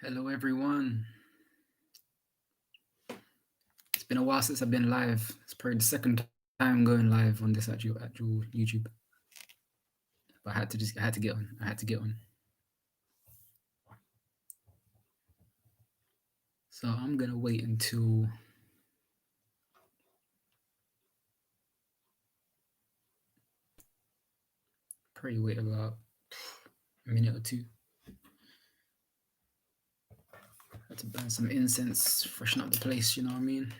Hello, everyone. It's been a while since I've been live. It's probably the second time going live on this actual YouTube. But I had to get on. I had to get on. So I'm gonna wait until probably wait about a minute or two. Had to burn some incense, freshen up the place. You know what I mean?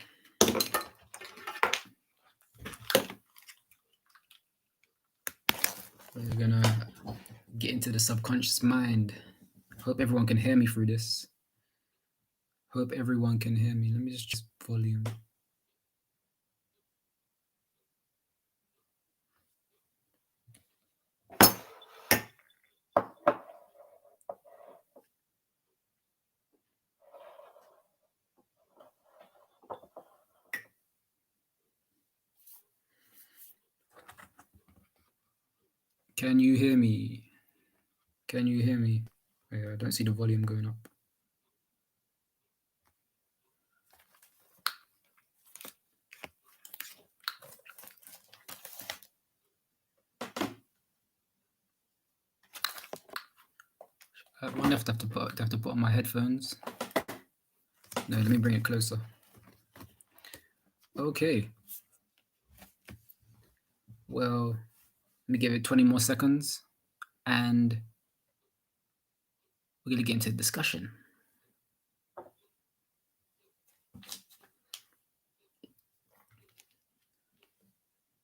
We're gonna get into the subconscious mind. Hope everyone can hear me through this. Hope everyone can hear me. Let me just volume. Can you hear me? Can you hear me? I don't see the volume going up. I wonder if I have to put on my headphones. No, let me bring it closer. Okay. Well, let me give it 20 more seconds and we're going to get into discussion.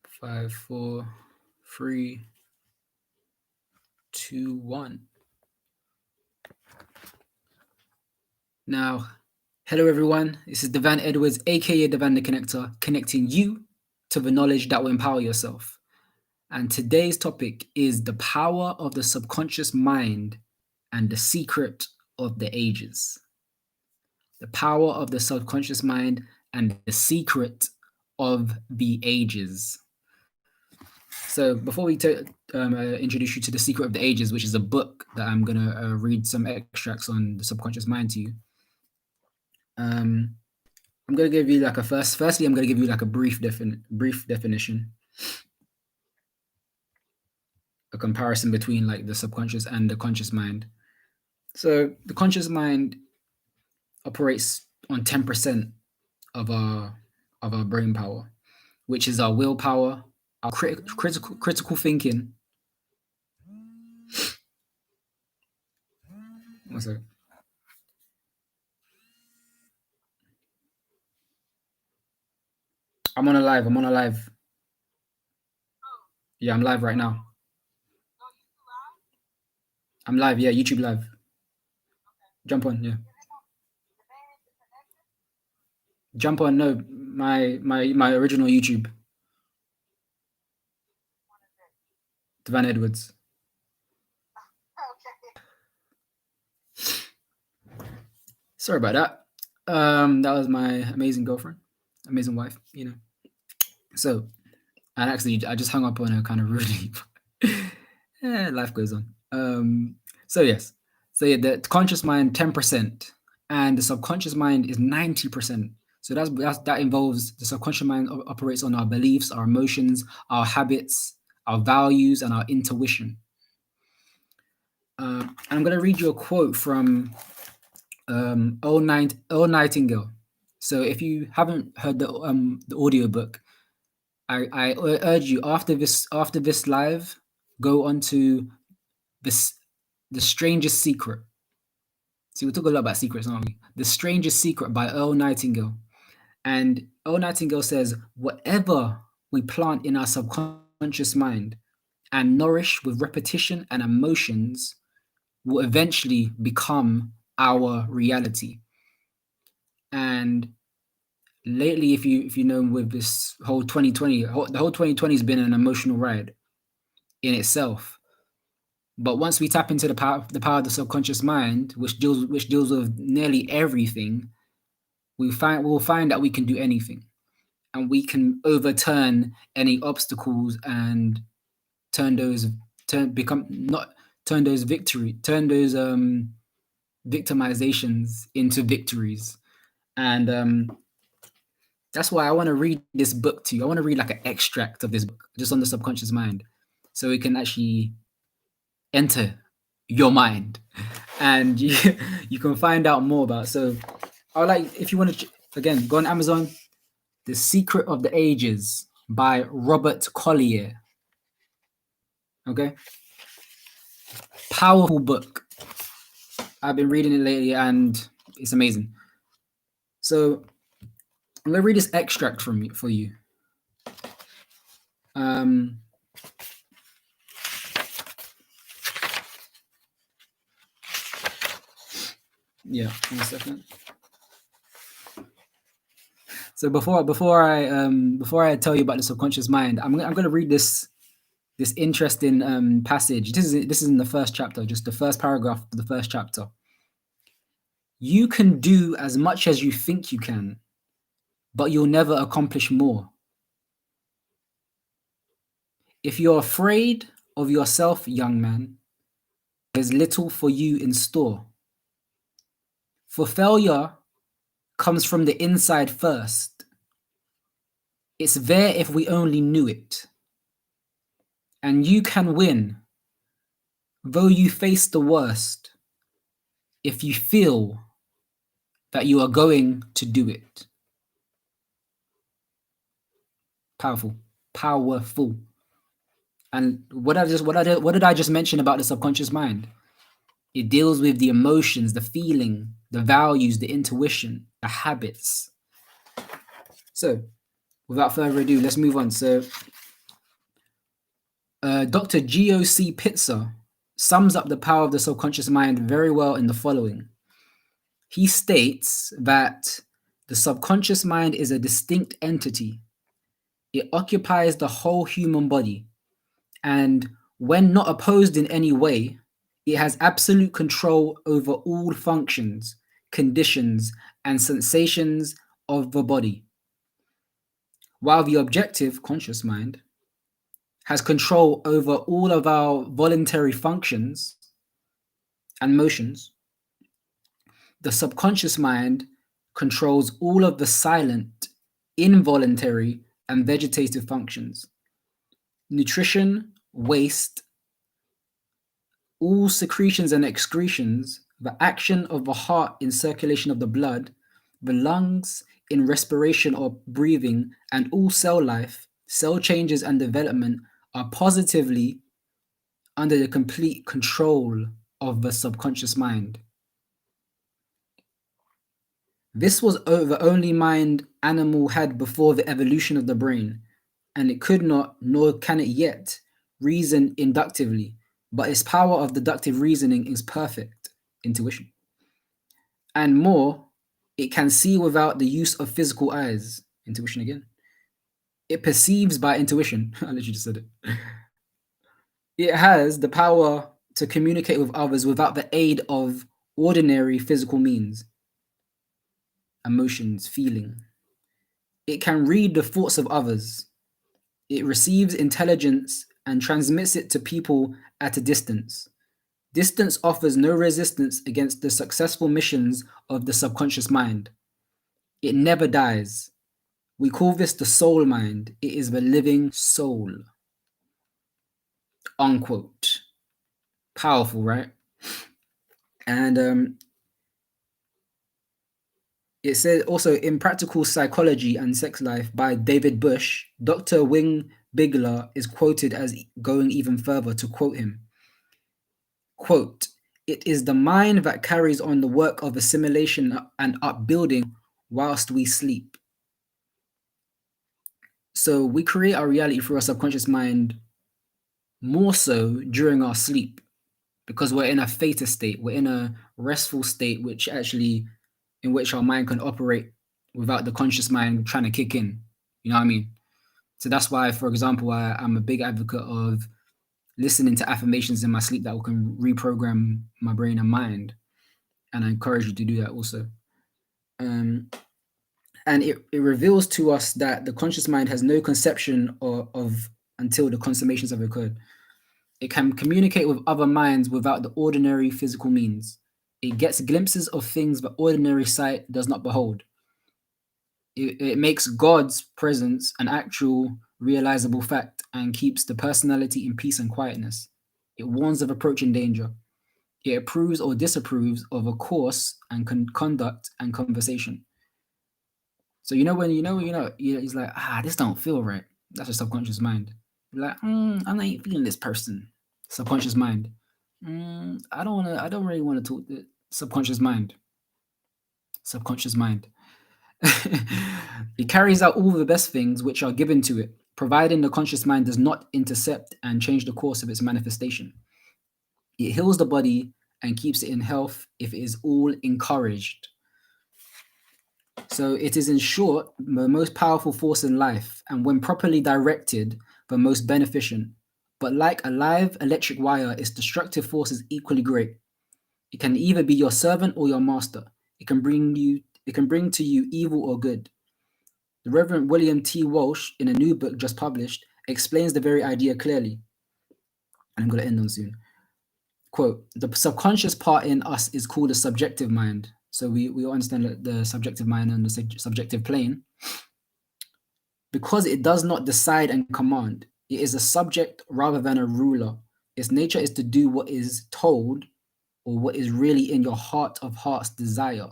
Five, four, three, two, one. Now, hello everyone. This is Devann Edwards, aka Devann the Connector, connecting you to the knowledge that will empower yourself. And today's topic is the power of the subconscious mind and the secret of the ages. The power of the subconscious mind and the secret of the ages. So before we introduce you to The Secret of the Ages, which is a book that I'm going to read some extracts on the subconscious mind to you, I'm going to give you like firstly, I'm going to give you like a brief definition, a comparison between like the subconscious and the conscious mind. So the conscious mind operates on 10% of our brain power, which is our willpower, our critical thinking. One second. I'm on a live. Yeah, I'm live right now. I'm live, yeah, YouTube live. Jump on, yeah. Jump on, no, my original YouTube. Devann Edwards. Sorry about that. That was my amazing girlfriend, amazing wife, you know. So, and actually, I just hung up on her kind of rudely. Yeah, life goes on. So yes, so yeah, the conscious mind 10%, and the subconscious mind is 90%. So that involves the subconscious mind operates on our beliefs, our emotions, our habits, our values, and our intuition. And I'm going to read you a quote from Earl Nightingale. So if you haven't heard the audiobook, I urge you after this live, go onto the Strangest Secret. See, we talk a lot about secrets, aren't we? The Strangest Secret by Earl Nightingale. And Earl Nightingale says, whatever we plant in our subconscious mind and nourish with repetition and emotions will eventually become our reality. And lately, if you know, with this whole 2020, the whole 2020 has been an emotional ride in itself. But once we tap into the power of the subconscious mind, which deals with nearly everything, we'll find that we can do anything, and we can overturn any obstacles and turn those victimizations into victories. And that's why I want to read this book to you. I want to read like an extract of this book just on the subconscious mind so it can actually enter your mind and you can find out more about. So I would like, if you want to, again, go on Amazon, The Secret of the Ages by Robert Collier. Okay. Powerful book. I've been reading it lately and it's amazing. So I'm going to read this extract for you. Yeah, 1 second. So before I tell you about the subconscious mind, I'm going to read this interesting passage. This is in the first chapter, just the first paragraph of the first chapter. You can do as much as you think you can, but you'll never accomplish more. If you're afraid of yourself, young man, there's little for you in store. For failure comes from the inside first. It's there if we only knew it. And you can win, though you face the worst, if you feel that you are going to do it. Powerful. Powerful. And what did I just mention about the subconscious mind? It deals with the emotions, the feeling, the values, the intuition, the habits. So, without further ado, let's move on. So, Dr. G.O.C. Pitzer sums up the power of the subconscious mind very well in the following. He states that the subconscious mind is a distinct entity. It occupies the whole human body, and when not opposed in any way, it has absolute control over all functions, conditions, and sensations of the body. While the objective, conscious mind, has control over all of our voluntary functions and motions, the subconscious mind controls all of the silent, involuntary, and vegetative functions. Nutrition, waste, all secretions and excretions, the action of the heart in circulation of the blood, the lungs in respiration or breathing, and all cell life, cell changes and development are positively under the complete control of the subconscious mind. This was the only mind animal had before the evolution of the brain, and it could not, nor can it yet, reason inductively, but its power of deductive reasoning is perfect, intuition. And more, it can see without the use of physical eyes, intuition again. It perceives by intuition, I literally just said it. It has the power to communicate with others without the aid of ordinary physical means, emotions, feeling. It can read the thoughts of others. It receives intelligence and transmits it to people at a distance. Distance offers no resistance against the successful missions of the subconscious mind. It never dies. We call this the soul mind. It is the living soul. Unquote. Powerful, right? And it says also in Practical Psychology and Sex Life by David Bush, Dr. Wing Bigler is quoted as going even further to quote him. Quote, "It is the mind that carries on the work of assimilation and upbuilding whilst we sleep." So we create our reality through our subconscious mind more so during our sleep because we're in a theta state, we're in a restful state in which our mind can operate without the conscious mind trying to kick in. You know what I mean? So that's why, for example, I'm a big advocate of listening to affirmations in my sleep that can reprogram my brain and mind. And I encourage you to do that also. And it reveals to us that the conscious mind has no conception of until the consummations have occurred. It can communicate with other minds without the ordinary physical means. It gets glimpses of things that ordinary sight does not behold. It makes God's presence an actual realizable fact and keeps the personality in peace and quietness. It warns of approaching danger. It approves or disapproves of a course and conduct and conversation. So he's like, this don't feel right. That's your subconscious mind. You're like, I'm not feeling this person. Subconscious mind. I don't really want to talk. Subconscious mind. Subconscious mind. It carries out all the best things which are given to it, providing the conscious mind does not intercept and change the course of its manifestation. It heals the body and keeps it in health if it is all encouraged. So it is, in short, the most powerful force in life, and when properly directed, the most beneficent. But like a live electric wire, its destructive force is equally great. It can either be your servant or your master. It can bring to you evil or good. The Reverend William T. Walsh, in a new book just published, explains the very idea clearly. And I'm going to end on soon. Quote, the subconscious part in us is called a subjective mind. So we all understand that the subjective mind and the subjective plane. Because it does not decide and command, it is a subject rather than a ruler. Its nature is to do what is told or what is really in your heart of hearts desire.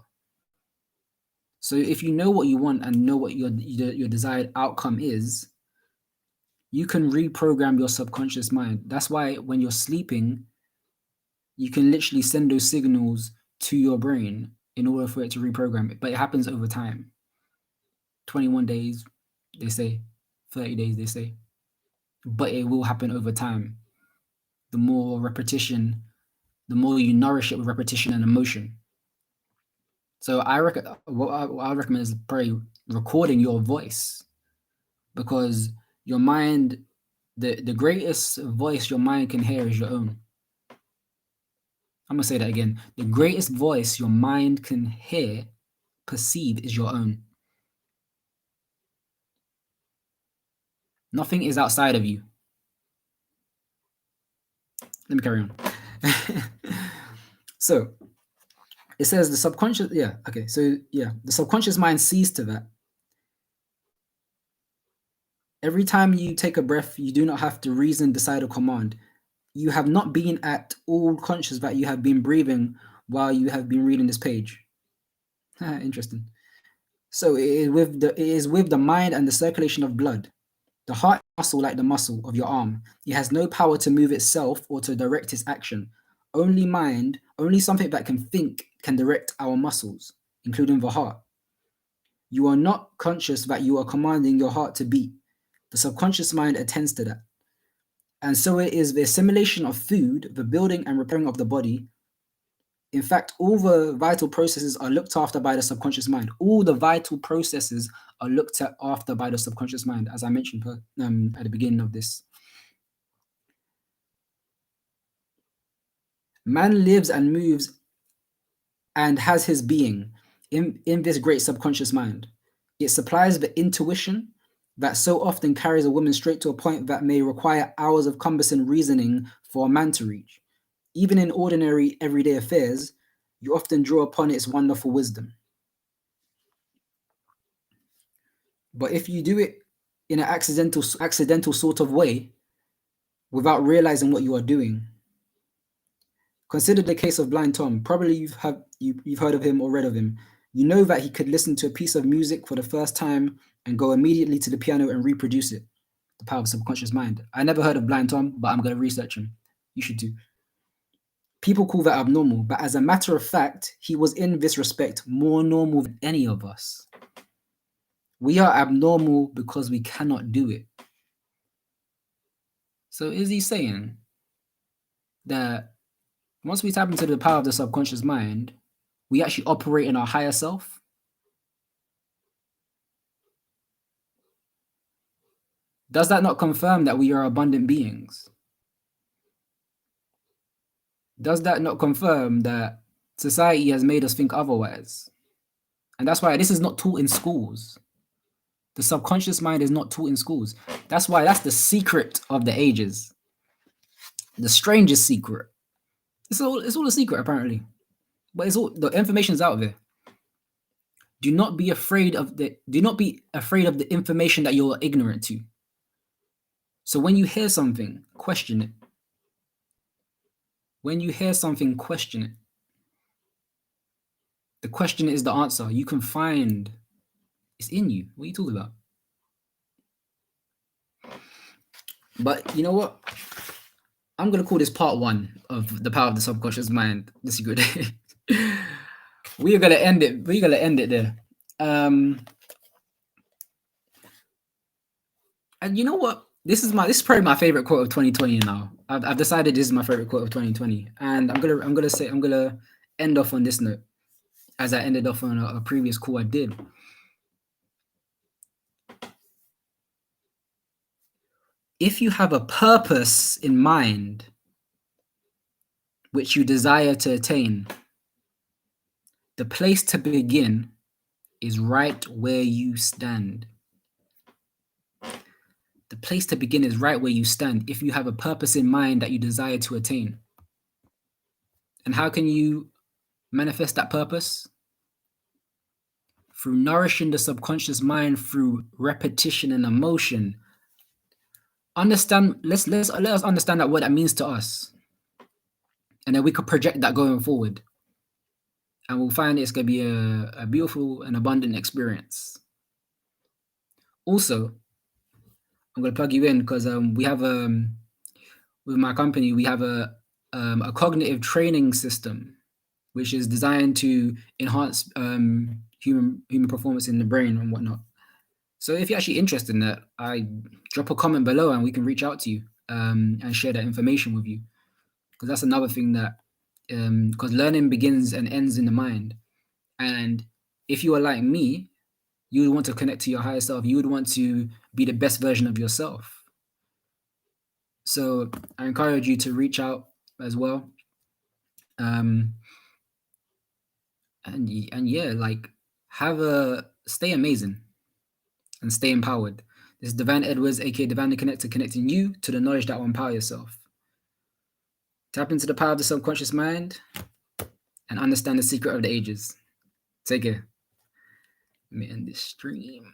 So if you know what you want and know what your desired outcome is, you can reprogram your subconscious mind. That's why when you're sleeping, you can literally send those signals to your brain in order for it to reprogram it. But it happens over time. 21 days, they say. 30 days, they say. But it will happen over time. The more repetition, the more you nourish it with repetition and emotion. So what I recommend is probably recording your voice, because your mind, the greatest voice your mind can hear is your own. I'm going to say that again. The greatest voice your mind can hear, perceive, is your own. Nothing is outside of you. Let me carry on. So it says the subconscious, the subconscious mind sees to that. Every time you take a breath, you do not have to reason, decide, or command. You have not been at all conscious that you have been breathing while you have been reading this page. Interesting. So it is with the mind and the circulation of blood. The heart muscle, like the muscle of your arm, it has no power to move itself or to direct its action. Only mind, only something that can think, can direct our muscles, including the heart. You are not conscious that you are commanding your heart to beat. The subconscious mind attends to that. And so it is the assimilation of food, the building and repairing of the body. In fact, all the vital processes are looked after by the subconscious mind. All the vital processes are looked after by the subconscious mind, as I mentioned at the beginning of this. Man lives and moves and has his being in this great subconscious mind. It supplies the intuition that so often carries a woman straight to a point that may require hours of cumbersome reasoning for a man to reach. Even in ordinary, everyday affairs, you often draw upon its wonderful wisdom. But if you do it in an accidental sort of way, without realizing what you are doing, consider the case of Blind Tom. Probably you've heard of him or read of him. You know that he could listen to a piece of music for the first time and go immediately to the piano and reproduce it. The power of subconscious mind. I never heard of Blind Tom, but I'm going to research him. You should too. People call that abnormal, but as a matter of fact, he was in this respect more normal than any of us. We are abnormal because we cannot do it. So is he saying that once we tap into the power of the subconscious mind, we actually operate in our higher self? Does that not confirm that we are abundant beings? Does that not confirm that society has made us think otherwise? And that's why this is not taught in schools. The subconscious mind is not taught in schools. That's why that's the secret of the ages. The strangest secret. It's all a secret, apparently. but it's all the information's out there. Do not be afraid of the information that you're ignorant to. So when you hear something, question it. When you hear something, question it. The question is the answer. You can find it's in you. What are you talking about? But you know what? I'm gonna call this part one of the power of the subconscious mind. This is good. We're gonna end it. We're gonna end it there. And you know what? This is probably my favorite quote of 2020 now. I've decided this is my favorite quote of 2020, and I'm gonna end off on this note, as I ended off on a previous call I did. If you have a purpose in mind which you desire to attain, the place to begin is right where you stand. The place to begin is right where you stand if you have a purpose in mind that you desire to attain. And how can you manifest that purpose? Through nourishing the subconscious mind through repetition and emotion. Understand, let us understand that what that means to us. And then we could project that going forward. And we'll find it's going to be a beautiful and abundant experience. Also, I'm going to plug you in because we have with my company, we have a cognitive training system, which is designed to enhance human performance in the brain and whatnot. So if you're actually interested in that, I drop a comment below and we can reach out to you and share that information with you. Because that's another thing that, because learning begins and ends in the mind. And if you are like me, you would want to connect to your higher self. You would want to be the best version of yourself. So I encourage you to reach out as well. And yeah, like stay amazing and stay empowered. This is Devann Edwards, aka Devann the Connector, connecting you to the knowledge that will empower yourself. Tap into the power of the subconscious mind and understand the secret of the ages. Take care. Let me end this stream.